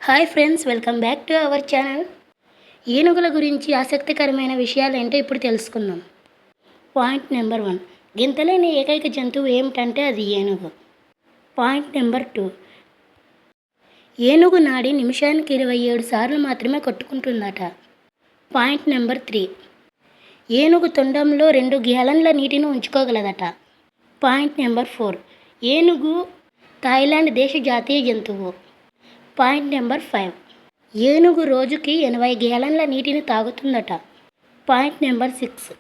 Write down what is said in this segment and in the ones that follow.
Hi friends, welcome back to our channel. ఏనుగుల గురించి ఆసక్తికరమైన విషయాలు ఏంటో ఇప్పుడు తెలుసుకుందాం. పాయింట్ నెంబర్ 1, గింతలేని ఏకైక జంతువు ఏమిటంటే అది ఏనుగు. పాయింట్ నెంబర్ 2, ఏనుగు నాడి నిమిషానికి 27 సార్లు మాత్రమే కొట్టుకుంటుందట. పాయింట్ నెంబర్ 3, ఏనుగు తొండంలో 2 గ్యాలన్ల నీటిని ఉంచుకోగలదట. పాయింట్ నెంబర్ 4, ఏనుగు థాయిలాండ్ దేశ జాతీయ జంతువు. పాయింట్ నెంబర్ 5, ఏనుగు రోజుకి 80 గ్యాలన్ల నీటిని తాగుతుందట. పాయింట్ నెంబర్ 6,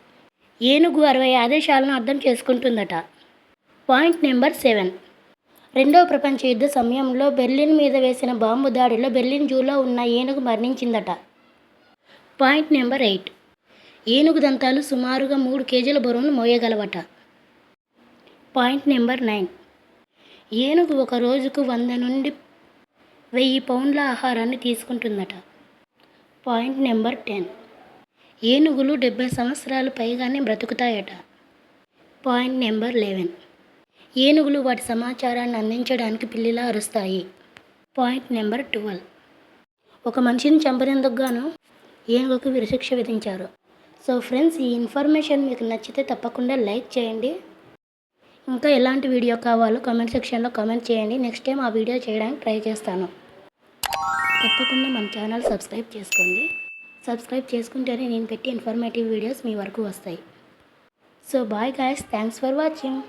ఏనుగు 60 ఆదేశాలను అర్థం చేసుకుంటుందట. పాయింట్ నెంబర్ 7, రెండవ ప్రపంచ యుద్ధ సమయంలో బెర్లిన్ మీద వేసిన బాంబు దాడిలో బెర్లిన్ జూలో ఉన్న ఏనుగు మరణించిందట. పాయింట్ నెంబర్ 8, ఏనుగు దంతాలు సుమారుగా 3 కేజీల బరువును మోయగలవట. పాయింట్ నెంబర్ 9, ఏనుగు ఒక రోజుకు 100 నుండి 1000 పౌండ్ల ఆహారాన్ని తీసుకుంటుందట. పాయింట్ నెంబర్ 10, ఏనుగులు 70 సంవత్సరాలు పైగానే బ్రతుకుతాయట. పాయింట్ నెంబర్ 11, ఏనుగులు వాటి సమాచారాన్ని అందించడానికి పిల్లిలా అరుస్తాయి. పాయింట్ నెంబర్ 12, ఒక మనిషిని చంపినందుకు గాను ఏనుగుకు ఉరిశిక్ష విధించారు. సో ఫ్రెండ్స్, ఈ ఇన్ఫర్మేషన్ మీకు నచ్చితే తప్పకుండా లైక్ చేయండి. ఇంకా ఎలాంటి వీడియో కావాలో కామెంట్ సెక్షన్లో కామెంట్ చేయండి. నెక్స్ట్ టైం ఆ వీడియో చేయడానికి ట్రై చేస్తాను. తప్పకుండా మన ఛానల్ సబ్స్క్రైబ్ చేసుకోండి. సబ్స్క్రైబ్ చేసుకుంటేనే నేను పెట్టే ఇన్ఫర్మేటివ్ వీడియోస్ మీ వరకు వస్తాయి. So bye guys, thanks for watching.